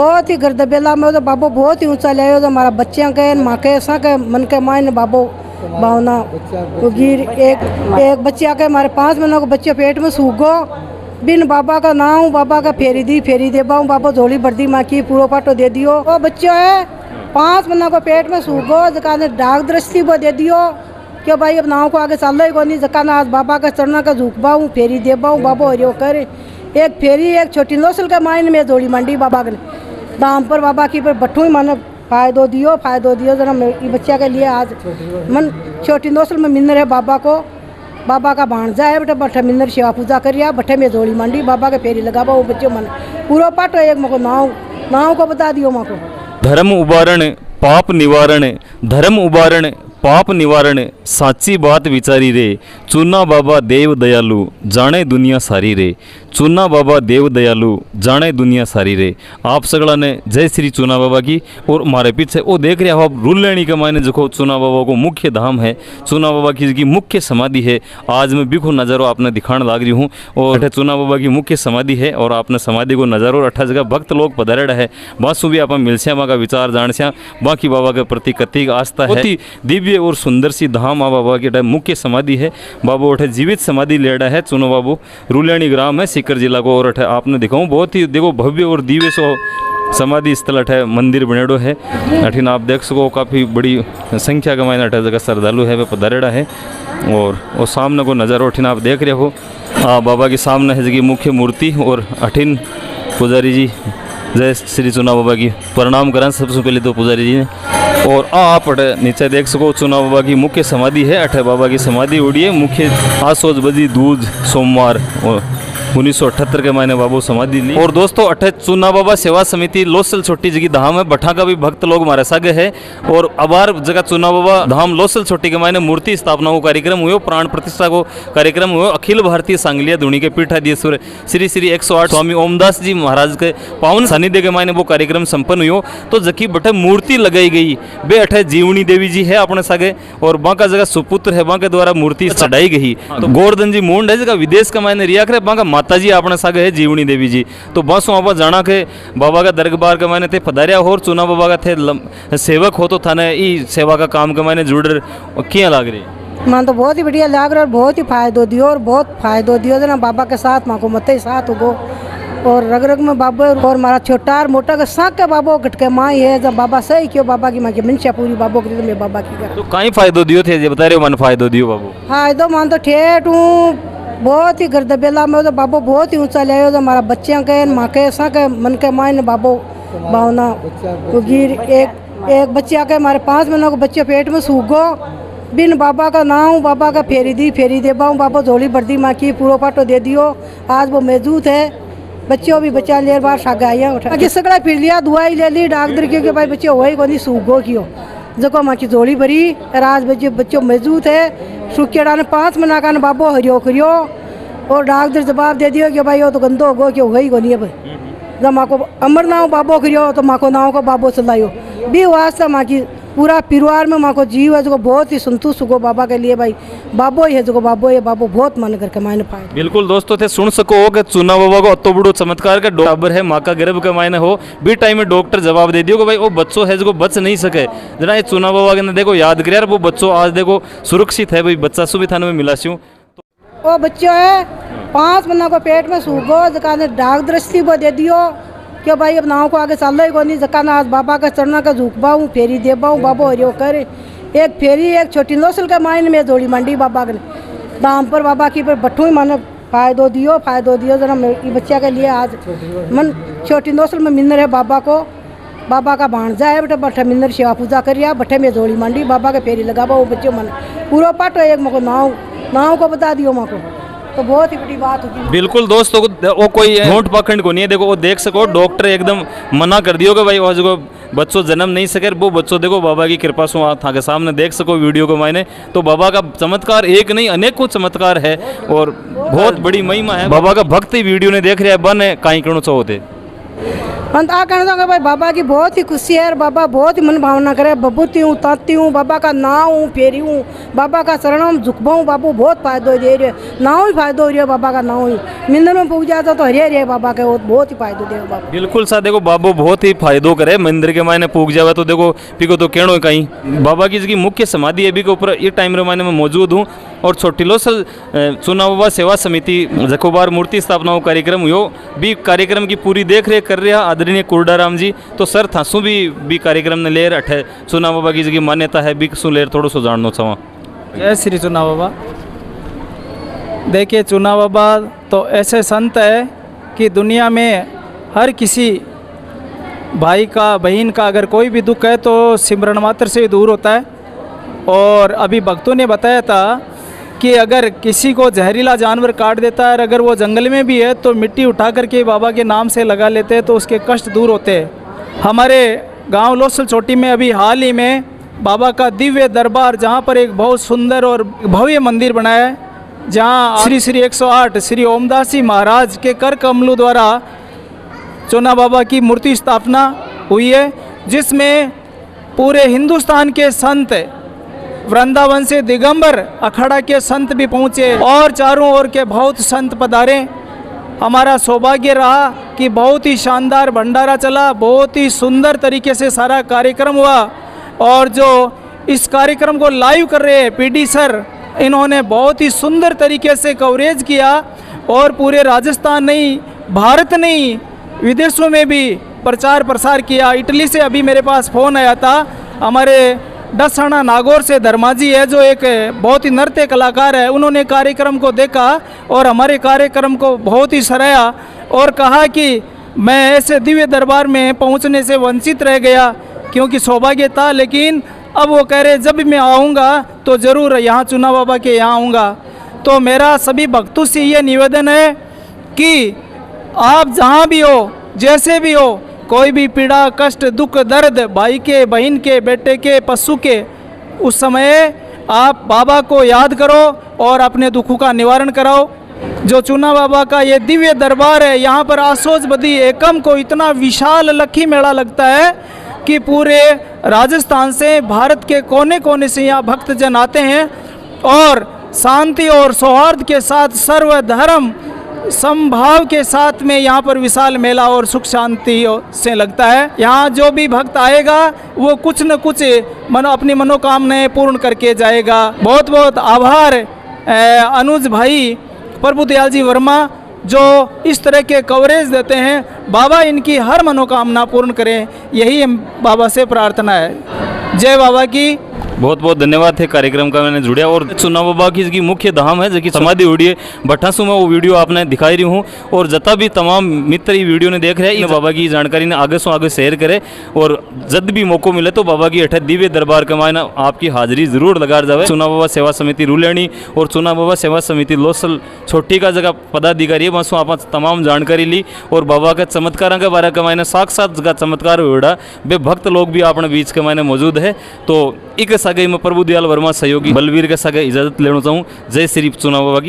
बहुत ही गर्दबेला में तो बाबू बहुत ही ऊंचा ले आयो, हमारा बच्चियां के माँ के के मन के मायने बाबू भावना गिर एक बच्चिया के हमारे 5 महीनों को बच्चे पेट में सूख गो, बिन बाबा का नाम बाबा का फेरी दे बाबू बाबा झोली भरदी माँ की पूरो पाटो दे दियो। वो बच्चों है 5 महीनों को पेट में सूख गो, जका ने डाक दृष्टि वो दे दियो क्यों भाई अब नाव को आगे चल ही कोनी, जका ना आज बाबा का चरणा का झुक बाऊ फेरी दे बाऊ बाबो हरियो कर एक फेरी एक छोटी नौसल के मायने में जोड़ी मंडी बाबा के दाम पर बाबा की पर बट्ठू ही माने फायदो दियो जरा बच्चा के लिए आज मन छोटी नौसल में मिन्नर है बाबा को, बाबा का भांजा है बेटा बट्ठे मिन्नर सेवा पूजा करिया बट्ठे में जोड़ी मंडी बाबा के फेरी लगा वो बच्चे मन पूरा पाटो एक मको नाव को बता दियो मको। धर्म उबारण पाप निवारण, धर्म उबारण पाप निवारण, साची बात विचारी रे, चूना बाबा देव दयालु जाने दुनिया सारी रे, चूना बाबा देव दयालु जाने दुनिया सारी रे। आप सगला ने जय श्री चूना बाबा की। और हमारे पीछे वो देख रहे हो आप रुलेणी के मायने जो चूना बाबा को मुख्य धाम है, चूना बाबा की मुख्य समाधि है। आज मैं बिल्कुल नज़ारो आपने दिखाने लाग रही हूँ और चूना बाबा की मुख्य समाधि है और आपने समाधि को नज़ारो 28 जगह भक्त लोग पधारेड़ा है, बासु भी आप मिलस्या वहाँ का विचार जानस्या, बाकी बाबा के प्रति कतिक आस्था है। दिव्य और सुंदर सी धाम आ बाबा के मुख्य समाधि है। बाबू उठे जीवित समाधि लेड़ा है चुनो बाबू, रुलेणी ग्राम है सीकर जिला को। और अठे आपने दिखाऊँ बहुत ही देखो भव्य और दिव्य सो समाधि स्थल अठे मंदिर बनेड़ो है। अठिन आप देख सको काफ़ी बड़ी संख्या के मायने अठे जगह श्रद्धालु है वे पधारेड़ा है। और सामने को नज़ारो अठिन आप देख रहे हो बाबा के सामने है जगह मुख्य मूर्ति। और अठिन पुजारी जी जय श्री चुना बाबा की प्रणाम करें सबसे पहले तो पुजारी जी ने। और आप अठे नीचे देख सको चुना बाबा की मुख्य समाधि है। अठे बाबा की समाधि उड़ी है मुख्य आसोज बजी दूज सोमवार 1978 के महीने बाबू समाधि ली। और दोस्तों अठे चूना बाबा सेवा समिति लोसल छोटी जगह धाम है, भट्ठा का भी भक्त लोग हमारे सागे है। और अबार जगह चूना बाबा धाम लोसल छोटी के मायने मूर्ति स्थापना को कार्यक्रम हुए, प्राण प्रतिष्ठा को कार्यक्रम हुए। अखिल भारतीय सांगलिया धुनी के पीठाधीश्वर श्री श्री 108 स्वामी ओमदास जी महाराज के पावन सानिध्य के मायने वो कार्यक्रम संपन्न हुआ। तो जकी बटे मूर्ति लगाई गई बे अठे जीवनी देवी जी है अपने सागे और बांका जगह सुपुत्र है, बांके द्वारा मूर्ति चढ़ाई गई। तो गोवर्धन जी मुंड है जगह विदेश का मायने रिया करे, बांका माता जी अपने सागे है जीवनी देवी जी। तो बस वहाँ जाना के बाबा का दरबार के मायने थे पधारिया हो, चुना बाबा का थे सेवक हो, तो थाने ई सेवा का काम के मायने जुड़ क्या लाग रही मान तो बहुत ही बढ़िया लाग रहा है और बहुत ही फायदो दियो और बहुत फायदो दियो ना बाबा के साथ माँ को मत ही साथ उगो और रग रग में बाबा और हमारा छोटा और मोटा का साग के बाबो घटके माँ है जब बाबा सही क्यों बाबा की माँ की मंशा पूरी बाबो की मैं बाबा की कर। तो कहीं फायदो दियो थे बता रहे हो मन फायदो दियो बाबू फायदो मान तो ठेठ हूँ बहुत ही गर्दबेला में तो बाबो बहुत ही ऊंचा ले आयो, हमारा बच्चियां के माँ के के मन के मायने बाबो भावना गिर एक बच्चिया के हमारे 5 महीनों को बच्चे पेट में सूख गो, बिन बाबा का नाम बाबा का फेरी दे बाऊ बाबा झोली भरदी माँ की पूरो पाटो दे दियो। आज वो मौजूद है, बच्चों भी बच्चा ले बार साग आइया सगड़ा फिर लिया दवाई ले ली डॉक्टर की भाई बच्चे वही को नहीं सूख गो क्यों जको माँ की झोली भरी राज बच्चे बच्चों मौजूद है। सुखेड़ा ने 5 महीना का बाबो हरियो करियो और डॉक्टर जवाब दे दियो कि भाई वो तो गंदो हो गो क्यों वही को नहीं है भाई जब माँ को अमर नाव बाबो करियो तो माँ को नाव को बाबो चलाइयो भी वास्ता माँ की पूरा परिवार में माँ को जीव है जो बहुत ही संतुष्ट हो बाबा के लिए भाई बाबो ही है जो बाबो है बाबो बहुत मन करके मायने पाए। बिल्कुल दोस्तों थे सुन सको कि चूना बाबा को अतो बड़ो चमत्कार का डॉक्टर है माँ का गर्भ के मायने हो भी टाइम में डॉक्टर जवाब दे दियो कि भाई वो बच्चों है जो बच नहीं सके जना ये चूना बाबा के देखो याद कर वो बच्चों आज देखो सुरक्षित है भाई बच्चा सुविधा में मिला सी वो बच्चों है 5 महीना को पेट में सूखो जका ने डाक दृष्टि वो दे दियो क्यों भाई अब नाव को आगे चल ही कोनी, जका ना आज बाबा का चरणा का झुक बाऊ फेरी दे बाऊ बाबो हरियो कर एक फेरी एक छोटी नौसल के मायने में जोड़ी मंडी बाबा के दाम पर बाबा की पर बट्ठू ही माने फायदो दियो जरा बच्चा के लिए आज मन छोटी नौसल में मिन्नर है बाबा को, बाबा का भांजा है बेटा बट्ठे मिन्नर सेवा पूजा करिया बट्ठे में जोड़ी मंडी बाबा के फेरी लगा वो बच्चों मन पूरा पाटो एक मको नाव को बता दियो माँ को। तो बहुत ही बड़ी बात होगी। बिल्कुल दोस्तों वो कोई नोट पखंड को नहीं है, देखो वो देख सको डॉक्टर एकदम मना कर दियो कि भाई वो जो बच्चों जन्म नहीं सके वो बच्चों देखो बाबा की कृपा से था के सामने देख सको वीडियो को मायने। तो बाबा का चमत्कार एक नहीं अनेकों चमत्कार है और बहुत बड़ी महिमा है बाबा का भक्त ही वीडियो ने देख रहा है बन है कहीं कहना चाहोते। अंत आ कहना चाहूँगा भाई बाबा की बहुत ही खुशी है और बाबा बहुत ही मन भावना करे, बबूती हूँ, ताती हूँ, बाबा का नाव हूँ, फेरी हूँ, बाबा का शरणों में झुकबा हूँ, बाबू बहुत फायदो दे रहे, नाव ही फायदो हो रही है बाबा का नाव ही, मंदिर में पूज जाता तो हरियर है बाबा के, बहुत ही फायदो दे बाबा। बिल्कुल सा देखो बाबो बहुत ही फायदो करे, मंदिर के मायने पूग जावे तो देखो पीको तो कहनो कहीं बाबा की जिसकी मुख्य समाधि है भी के ऊपर ये टाइम रे मायने में मौजूद हूँ और छोटी लोसल चुना बाबा सेवा समिति जखोबार मूर्ति स्थापना को कार्यक्रम हुयो भी कार्यक्रम की पूरी देख रेख कर रहा आदरणीय कुरडाराम जी। तो सर थासू भी कार्यक्रम ने लेर अठे चुना बाबा की जिसकी मान्यता है भी सु लेर थोड़ा सो जानना चाहवा। जय श्री चुना बाबा। देखिए चुना बाबा तो ऐसे संत है कि दुनिया में हर किसी भाई का बहन का अगर कोई भी दुख है तो सिमरन मात्र से ही दूर होता है। और अभी भक्तों ने बताया था कि अगर किसी को जहरीला जानवर काट देता है और अगर वो जंगल में भी है तो मिट्टी उठा करके बाबा के नाम से लगा लेते हैं तो उसके कष्ट दूर होते हैं। हमारे गांव लोसल चोटी में अभी हाल ही में बाबा का दिव्य दरबार जहां पर एक बहुत सुंदर और भव्य मंदिर बनाया है, जहां श्री श्री 108 श्री ओमदास जी महाराज के कर कमलों द्वारा चुना बाबा की मूर्ति स्थापना हुई है, जिसमें पूरे हिंदुस्तान के संत, वृंदावन से दिगंबर अखाड़ा के संत भी पहुँचे और चारों ओर के बहुत संत पधारे। हमारा सौभाग्य रहा कि बहुत ही शानदार भंडारा चला, बहुत ही सुंदर तरीके से सारा कार्यक्रम हुआ। और जो इस कार्यक्रम को लाइव कर रहे हैं पीडी सर, इन्होंने बहुत ही सुंदर तरीके से कवरेज किया और पूरे राजस्थान नहीं, भारत नहीं, विदेशों में भी प्रचार प्रसार किया। इटली से अभी मेरे पास फ़ोन आया था, हमारे डसाना नागौर से धर्मा जी है जो एक बहुत ही नृत्य कलाकार है, उन्होंने कार्यक्रम को देखा और हमारे कार्यक्रम को बहुत ही सराहा और कहा कि मैं ऐसे दिव्य दरबार में पहुंचने से वंचित रह गया क्योंकि सौभाग्य था, लेकिन अब वो कह रहे जब भी मैं आऊँगा तो ज़रूर यहाँ चुना बाबा के यहाँ आऊँगा। तो मेरा सभी भक्तों से ये निवेदन है कि आप जहाँ भी हो, जैसे भी हो, कोई भी पीड़ा कष्ट दुख दर्द भाई के बहन के बेटे के पशु के, उस समय आप बाबा को याद करो और अपने दुखों का निवारण कराओ। जो चुना बाबा का ये दिव्य दरबार है, यहाँ पर आसोज बदी एकम को इतना विशाल लक्खी मेला लगता है कि पूरे राजस्थान से, भारत के कोने कोने से यहाँ भक्तजन आते हैं और शांति और सौहार्द के साथ सर्वधर्म समभाव के साथ में यहाँ पर विशाल मेला और सुख शांति से लगता है। यहाँ जो भी भक्त आएगा वो कुछ न कुछ अपनी मनोकामनाएं पूर्ण करके जाएगा। बहुत बहुत आभार अनुज भाई प्रभुदयाल जी वर्मा जो इस तरह के कवरेज देते हैं। बाबा इनकी हर मनोकामना पूर्ण करें, यही बाबा से प्रार्थना है। जय बाबा की। बहुत बहुत धन्यवाद है कार्यक्रम का मैंने जुड़िया। और चुना बाबा की इसकी मुख्य धाम है जो कि समाधि हुई है भट्टासू में, वो वीडियो आपने दिखाई रही हूँ और जता भी तमाम मित्र ये वीडियो ने देख रहे हैं बाबा की जानकारी ने आगे से आगे शेयर करे और जब भी मौको मिले तो बाबा की अठे दिव्य दरबार के मायना आपकी हाजिरी जरूर लगा जाए। चुना बाबा सेवा समिति रूलेणी और चुना बाबा सेवा समिति लोसल छोटी का जगह पदाधिकारी है, बस आप तमाम जानकारी ली और बाबा के चमत्कारों के बारे के मायने साक्षात जगह चमत्कार हुआ बे भक्त लोग भी अपने बीच के मायने मौजूद है। तो एक सगे में प्रभुदयाल वर्मा सहयोगी बलवीर के सगे इजाजत लेना चाहूँ। जय श्री चुना बाबा की।